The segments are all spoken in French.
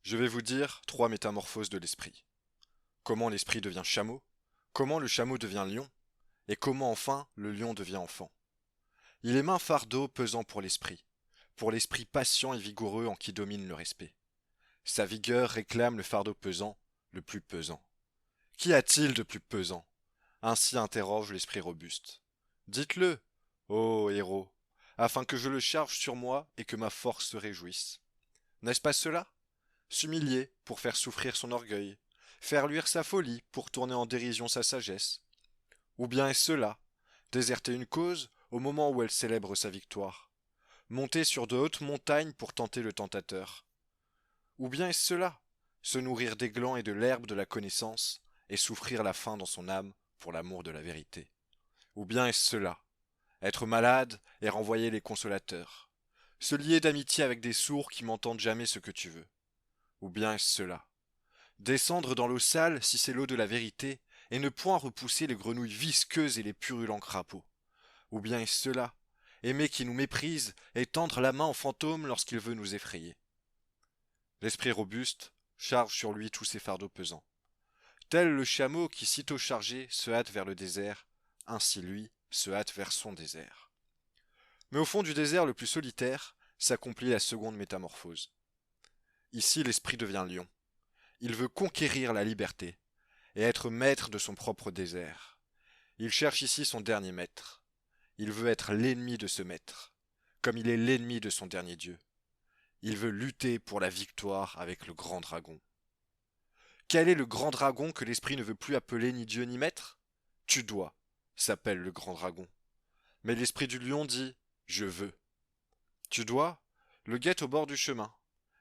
Je vais vous dire 3 métamorphoses de l'esprit. Comment l'esprit devient chameau, comment le chameau devient lion, et comment enfin le lion devient enfant. Il émet un fardeau pesant pour l'esprit patient et vigoureux en qui domine le respect. Sa vigueur réclame le fardeau pesant, le plus pesant. Qu'y a-t-il de plus pesant? Ainsi interroge l'esprit robuste. Dites-le, ô héros, afin que je le charge sur moi et que ma force se réjouisse. N'est-ce pas cela? S'humilier pour faire souffrir son orgueil, faire luire sa folie pour tourner en dérision sa sagesse. Ou bien est-ce cela, déserter une cause au moment où elle célèbre sa victoire, monter sur de hautes montagnes pour tenter le tentateur. Ou bien est-ce cela, se nourrir des glands et de l'herbe de la connaissance, et souffrir la faim dans son âme pour l'amour de la vérité. Ou bien est-ce cela, être malade et renvoyer les consolateurs, se lier d'amitié avec des sourds qui m'entendent jamais ce que tu veux. Ou bien est-ce cela, descendre dans l'eau sale si c'est l'eau de la vérité, et ne point repousser les grenouilles visqueuses et les purulents crapauds. Ou bien est-ce cela, aimer qui nous méprise et tendre la main au fantôme lorsqu'il veut nous effrayer. L'esprit robuste charge sur lui tous ses fardeaux pesants. Tel le chameau qui, sitôt chargé, se hâte vers le désert, ainsi lui se hâte vers son désert. Mais au fond du désert le plus solitaire s'accomplit la seconde métamorphose. Ici l'esprit devient lion. Il veut conquérir la liberté et être maître de son propre désert. Il cherche ici son dernier maître. Il veut être l'ennemi de ce maître, comme il est l'ennemi de son dernier dieu. Il veut lutter pour la victoire avec le grand dragon. Quel est le grand dragon que l'esprit ne veut plus appeler ni dieu ni maître? Tu dois, s'appelle le grand dragon. Mais l'esprit du lion dit je veux. Tu dois le guette au bord du chemin,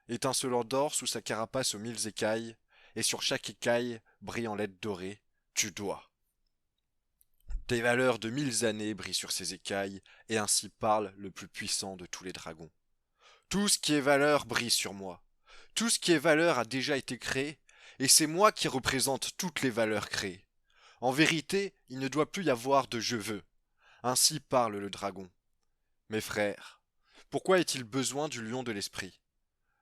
étincelant d'or sous sa carapace aux 1000 écailles, et sur chaque écaille brille en lettres dorées tu dois. Des valeurs de 1000 années brillent sur ses écailles, et ainsi parle le plus puissant de tous les dragons. Tout ce qui est valeur brille sur moi. Tout ce qui est valeur a déjà été créé, et c'est moi qui représente toutes les valeurs créées. En vérité, il ne doit plus y avoir de je veux. Ainsi parle le dragon. Mes frères, pourquoi est-il besoin du lion de l'esprit?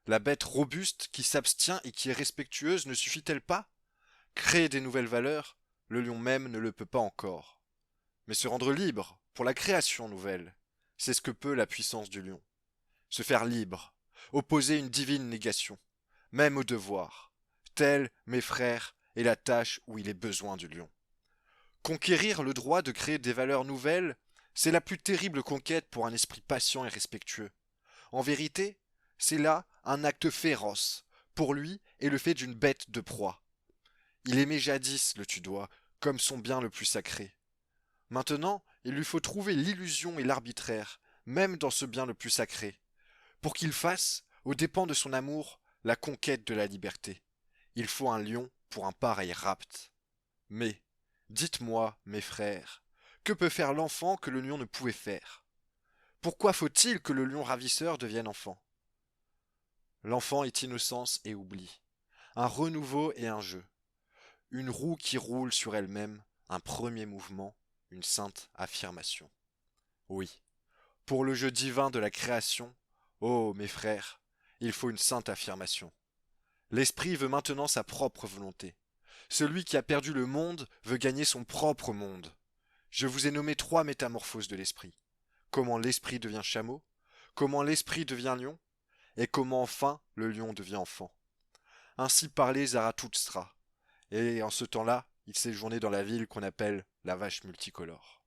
La bête robuste qui s'abstient et qui est respectueuse ne suffit-elle pas? Créer des nouvelles valeurs, le lion même ne le peut pas encore. Mais se rendre libre, pour la création nouvelle, c'est ce que peut la puissance du lion. Se faire libre, opposer une divine négation, même au devoir. Telle, mes frères, est la tâche où il est besoin du lion. Conquérir le droit de créer des valeurs nouvelles, c'est la plus terrible conquête pour un esprit patient et respectueux. En vérité, c'est là un acte féroce, pour lui, et le fait d'une bête de proie. Il aimait jadis le tudois, comme son bien le plus sacré. Maintenant, il lui faut trouver l'illusion et l'arbitraire, même dans ce bien le plus sacré, pour qu'il fasse, aux dépens de son amour, la conquête de la liberté. Il faut un lion pour un pareil rapt. Mais, dites-moi, mes frères, que peut faire l'enfant que le lion ne pouvait faire? Pourquoi faut-il que le lion ravisseur devienne enfant? L'enfant est innocence et oubli, un renouveau et un jeu, une roue qui roule sur elle-même, un premier mouvement, une sainte affirmation. Oui, pour le jeu divin de la création, ô mes frères, il faut une sainte affirmation. L'esprit veut maintenant sa propre volonté. Celui qui a perdu le monde veut gagner son propre monde. Je vous ai nommé 3 métamorphoses de l'esprit. Comment l'esprit devient chameau, comment l'esprit devient lion, et comment enfin le lion devient enfant. Ainsi parlait Zarathustra, et en ce temps-là, il séjournait dans la ville qu'on appelle la vache multicolore.